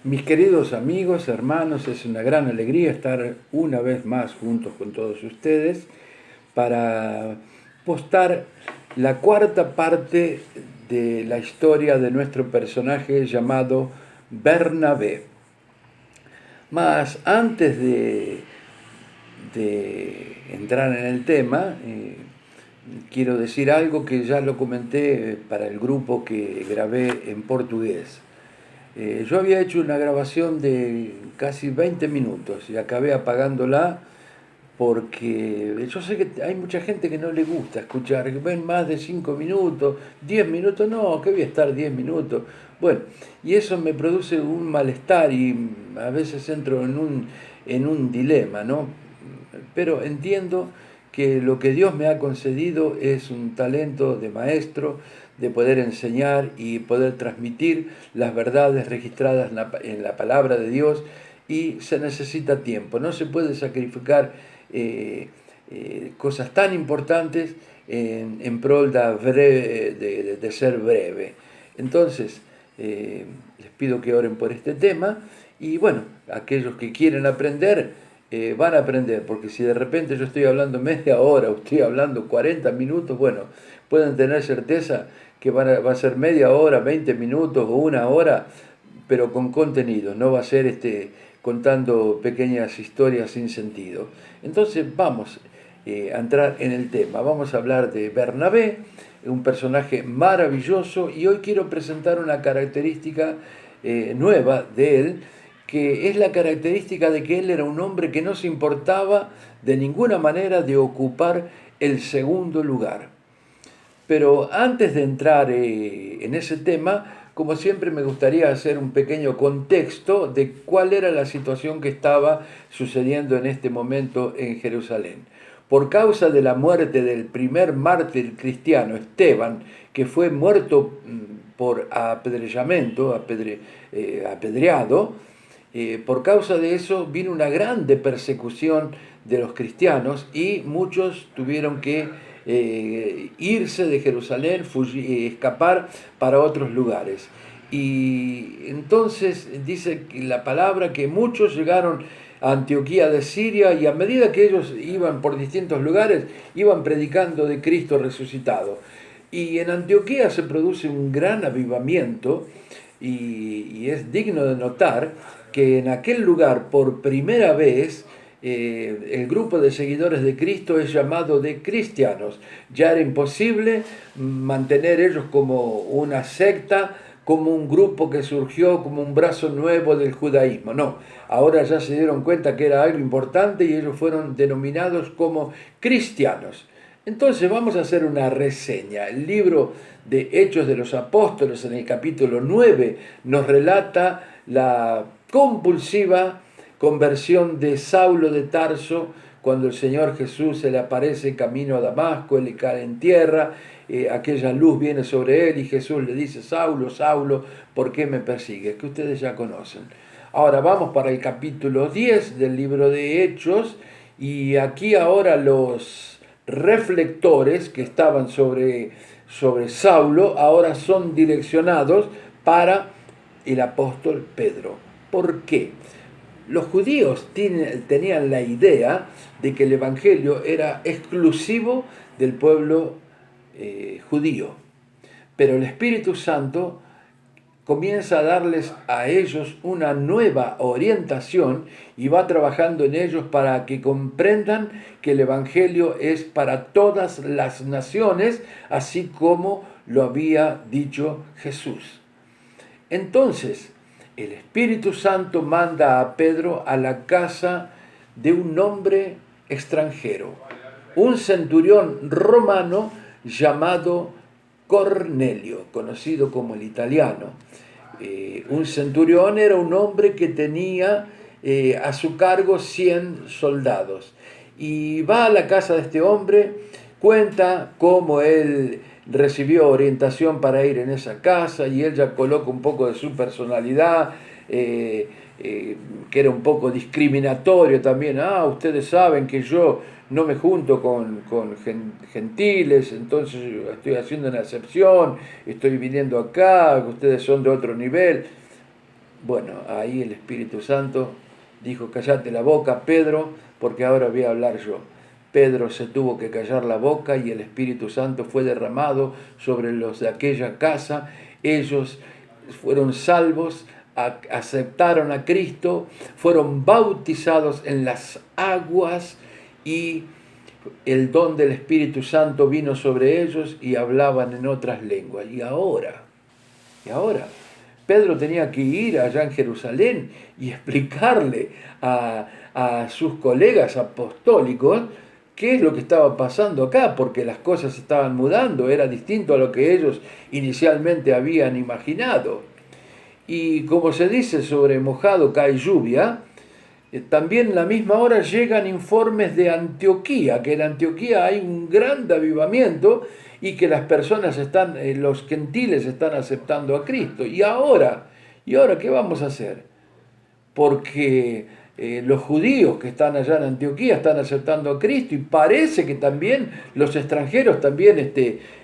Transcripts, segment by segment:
Mis queridos amigos, hermanos, es una gran alegría estar una vez más juntos con todos ustedes para postar la cuarta parte de la historia de nuestro personaje llamado Bernabé. Mas antes de entrar en el tema, quiero decir algo que ya lo comenté para el grupo que grabé en portugués. Yo había hecho una grabación de casi 20 minutos y acabé apagándola porque yo sé que hay mucha gente que no le gusta escuchar, que ven más de 5 minutos, 10 minutos, no, que voy a estar 10 minutos. Bueno, y eso me produce un malestar y a veces entro en un dilema, ¿no? Pero entiendo que lo que Dios me ha concedido es un talento de maestro, de poder enseñar y poder transmitir las verdades registradas en la palabra de Dios, y se necesita tiempo. No se puede sacrificar cosas tan importantes en prol de ser breve. Entonces, les pido que oren por este tema y bueno, aquellos que quieren aprender, van a aprender, porque si de repente yo estoy hablando media hora o estoy hablando 40 minutos, bueno, pueden tener certeza que va a ser media hora, 20 minutos o una hora, pero con contenido, no va a ser contando pequeñas historias sin sentido. Entonces vamos a entrar en el tema, vamos a hablar de Bernabé, un personaje maravilloso, y hoy quiero presentar una característica nueva de él, que es la característica de que él era un hombre que no se importaba de ninguna manera de ocupar el segundo lugar. Pero antes de entrar en ese tema, como siempre me gustaría hacer un pequeño contexto de cuál era la situación que estaba sucediendo en este momento en Jerusalén. Por causa de la muerte del primer mártir cristiano, Esteban, que fue muerto por apedrellamiento, apedreado, por causa de eso vino una grande persecución de los cristianos y muchos tuvieron que irse de Jerusalén, escapar para otros lugares. Y entonces dice la palabra que muchos llegaron a Antioquía de Siria, y a medida que ellos iban por distintos lugares, iban predicando de Cristo resucitado. Y en Antioquía se produce un gran avivamiento, y es digno de notar que en aquel lugar por primera vez el grupo de seguidores de Cristo es llamado de cristianos. Ya era imposible mantener ellos como una secta, como un grupo que surgió como un brazo nuevo del judaísmo. No, ahora ya se dieron cuenta que era algo importante y ellos fueron denominados como cristianos. Entonces vamos a hacer una reseña. El libro de Hechos de los Apóstoles en el capítulo 9 nos relata la compulsiva conversión de Saulo de Tarso cuando el Señor Jesús se le aparece camino a Damasco, él le cae en tierra, aquella luz viene sobre él y Jesús le dice: Saulo, Saulo, ¿por qué me persigues? Que ustedes ya conocen. Ahora vamos para el capítulo 10 del libro de Hechos, y aquí ahora los reflectores que estaban sobre Saulo ahora son direccionados para el apóstol Pedro. ¿Por qué? Los judíos tenían la idea de que el Evangelio era exclusivo del pueblo judío, pero el Espíritu Santo comienza a darles a ellos una nueva orientación y va trabajando en ellos para que comprendan que el Evangelio es para todas las naciones, así como lo había dicho Jesús. Entonces, el Espíritu Santo manda a Pedro a la casa de un hombre extranjero, un centurión romano llamado Cornelio, conocido como el italiano. Un centurión era un hombre que tenía a su cargo 100 soldados. Y va a la casa de este hombre, cuenta cómo él recibió orientación para ir en esa casa, y él ya coloca un poco de su personalidad, que era un poco discriminatorio también. Ustedes saben que yo no me junto con gentiles, entonces estoy haciendo una excepción, estoy viniendo acá, ustedes son de otro nivel. Bueno, ahí el Espíritu Santo dijo, cállate la boca, Pedro, porque ahora voy a hablar yo. Pedro se tuvo que callar la boca y el Espíritu Santo fue derramado sobre los de aquella casa. Ellos fueron salvos, aceptaron a Cristo, fueron bautizados en las aguas y el don del Espíritu Santo vino sobre ellos y hablaban en otras lenguas. Y ahora, Pedro tenía que ir allá en Jerusalén y explicarle a sus colegas apostólicos qué es lo que estaba pasando acá, porque las cosas estaban mudando, era distinto a lo que ellos inicialmente habían imaginado. Y como se dice, sobre mojado cae lluvia. También en la misma hora llegan informes de Antioquía, que en Antioquía hay un gran avivamiento y que las personas están, los gentiles están aceptando a Cristo. ¿Y ahora qué vamos a hacer? Porque los judíos que están allá en Antioquía están aceptando a Cristo y parece que también los extranjeros también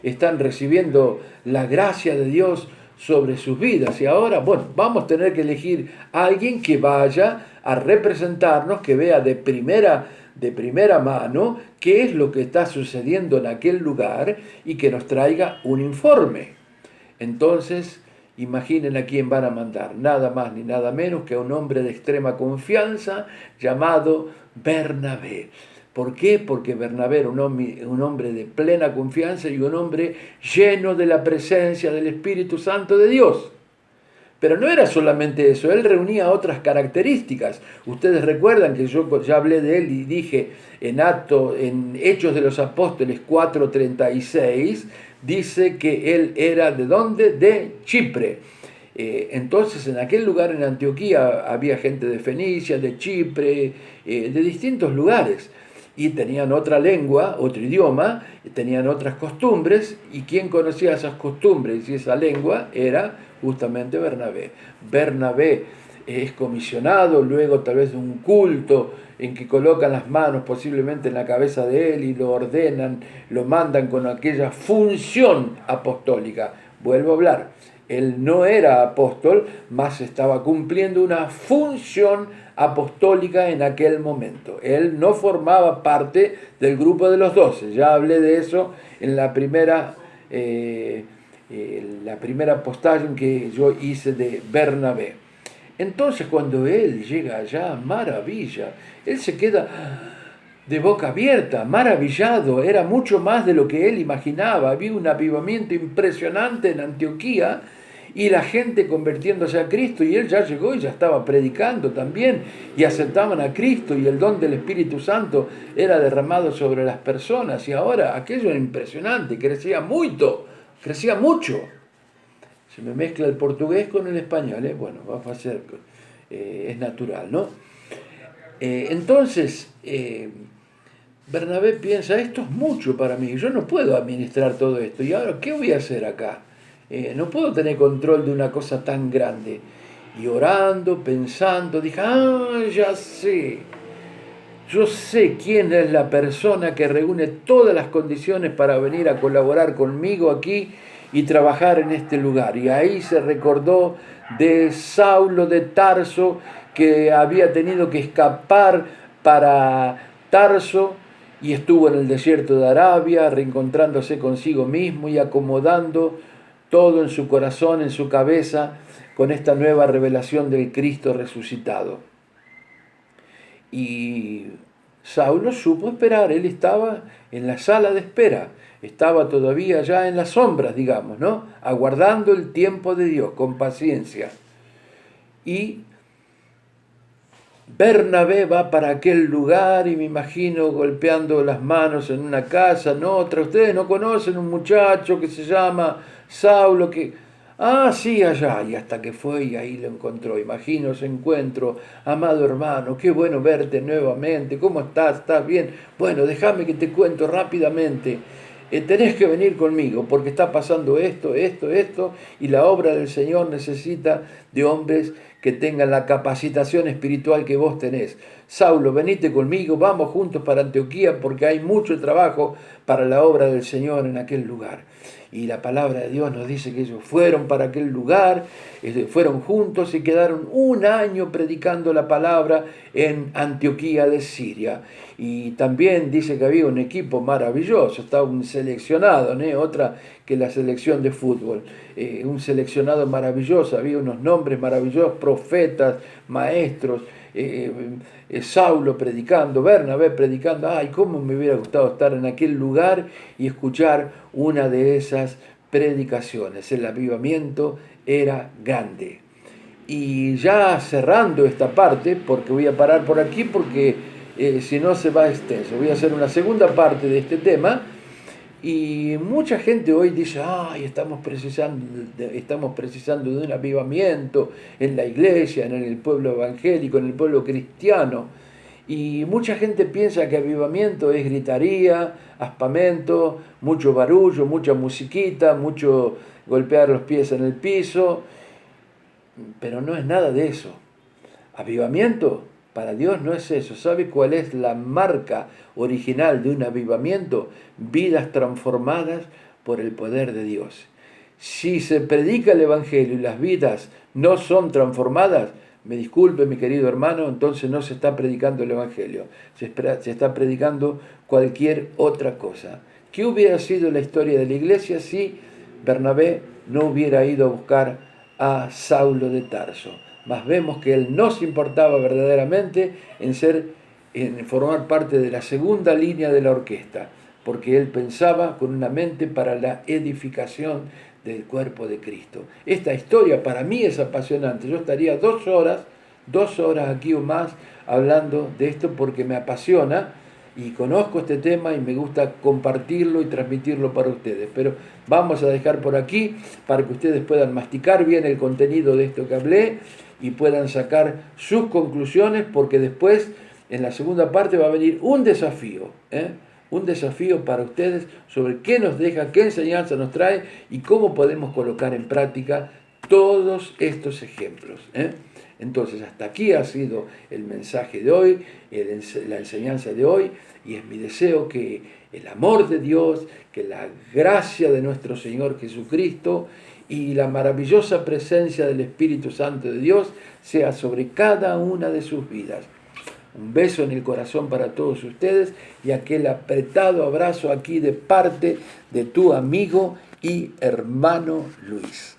están recibiendo la gracia de Dios sobre sus vidas. Y ahora, bueno, vamos a tener que elegir a alguien que vaya a representarnos, que vea de primera mano qué es lo que está sucediendo en aquel lugar y que nos traiga un informe. Entonces, imaginen a quién van a mandar, nada más ni nada menos que a un hombre de extrema confianza llamado Bernabé. ¿Por qué? Porque Bernabé era un hombre de plena confianza y un hombre lleno de la presencia del Espíritu Santo de Dios. Pero no era solamente eso, él reunía otras características. Ustedes recuerdan que yo ya hablé de él y dije en Hechos de los Apóstoles 4:36, dice que él era ¿de dónde? De Chipre. Entonces en aquel lugar en Antioquía había gente de Fenicia, de Chipre, de distintos lugares. Y tenían otra lengua, otro idioma, tenían otras costumbres, y quien conocía esas costumbres y esa lengua era justamente Bernabé. Bernabé es comisionado luego tal vez de un culto en que colocan las manos posiblemente en la cabeza de él y lo ordenan, lo mandan con aquella función apostólica. Vuelvo a hablar, él no era apóstol, mas estaba cumpliendo una función apostólica en aquel momento. Él no formaba parte del grupo de los 12. Ya hablé de eso en la primera postalla que yo hice de Bernabé. Entonces cuando él llega allá, maravilla, él se queda de boca abierta, maravillado, era mucho más de lo que él imaginaba. Había un avivamiento impresionante en Antioquía y la gente convirtiéndose a Cristo, y él ya llegó y ya estaba predicando también, y aceptaban a Cristo, y el don del Espíritu Santo era derramado sobre las personas, y ahora aquello era impresionante, crecía mucho. Se me mezcla el portugués con el español, bueno, va a ser, es natural, ¿no? Entonces, Bernabé piensa, esto es mucho para mí, yo no puedo administrar todo esto, y ahora, ¿qué voy a hacer acá? No puedo tener control de una cosa tan grande. Y orando, pensando, dije, ya sé. Yo sé quién es la persona que reúne todas las condiciones para venir a colaborar conmigo aquí y trabajar en este lugar. Y ahí se recordó de Saulo de Tarso, que había tenido que escapar para Tarso y estuvo en el desierto de Arabia, reencontrándose consigo mismo y acomodando todo en su corazón, en su cabeza, con esta nueva revelación del Cristo resucitado. Y Saulo supo esperar, él estaba en la sala de espera, estaba todavía ya en las sombras, digamos, ¿no? Aguardando el tiempo de Dios con paciencia. Y Bernabé va para aquel lugar y me imagino golpeando las manos en una casa, en otra. Ustedes no conocen un muchacho que se llama Saulo, que... sí, allá. Y hasta que fue y ahí lo encontró. Imagino ese encuentro. Amado hermano, qué bueno verte nuevamente. ¿Cómo estás? ¿Estás bien? Bueno, déjame que te cuento rápidamente. Tenés que venir conmigo porque está pasando esto, y la obra del Señor necesita de hombres que tengan la capacitación espiritual que vos tenés. Saulo, venite conmigo, vamos juntos para Antioquía porque hay mucho trabajo para la obra del Señor en aquel lugar. Y la palabra de Dios nos dice que ellos fueron para aquel lugar, fueron juntos y quedaron un año predicando la palabra en Antioquía de Siria. Y también dice que había un equipo maravilloso, estaba un seleccionado, ¿no? Otra que la selección de fútbol, un seleccionado maravilloso, había unos nombres maravillosos, profetas, maestros, Saulo predicando, Bernabé predicando. Ay, cómo me hubiera gustado estar en aquel lugar y escuchar una de esas predicaciones. El avivamiento era grande. Y ya cerrando esta parte, porque voy a parar por aquí, porque si no se va extenso, voy a hacer una segunda parte de este tema. Y mucha gente hoy dice, ay, estamos precisando de un avivamiento en la iglesia, en el pueblo evangélico, en el pueblo cristiano. Y mucha gente piensa que avivamiento es gritaría, aspamento, mucho barullo, mucha musiquita, mucho golpear los pies en el piso, pero no es nada de eso. Avivamiento para Dios no es eso. ¿Sabe cuál es la marca original de un avivamiento? Vidas transformadas por el poder de Dios. Si se predica el Evangelio y las vidas no son transformadas, me disculpe mi querido hermano, entonces no se está predicando el Evangelio, se está predicando cualquier otra cosa. ¿Qué hubiera sido la historia de la iglesia si Bernabé no hubiera ido a buscar a Saulo de Tarso? Mas vemos que él no se importaba verdaderamente en formar parte de la segunda línea de la orquesta, porque él pensaba con una mente para la edificación del cuerpo de Cristo. Esta historia para mí es apasionante. Yo estaría 2 horas aquí o más hablando de esto porque me apasiona y conozco este tema y me gusta compartirlo y transmitirlo para ustedes. Pero vamos a dejar por aquí para que ustedes puedan masticar bien el contenido de esto que hablé y puedan sacar sus conclusiones, porque después en la segunda parte va a venir un desafío, un desafío para ustedes sobre qué nos deja, qué enseñanza nos trae y cómo podemos colocar en práctica todos estos ejemplos. Entonces, hasta aquí ha sido el mensaje de hoy, la enseñanza de hoy, y es mi deseo que el amor de Dios, que la gracia de nuestro Señor Jesucristo y la maravillosa presencia del Espíritu Santo de Dios sea sobre cada una de sus vidas. Un beso en el corazón para todos ustedes y aquel apretado abrazo aquí de parte de tu amigo y hermano Luis.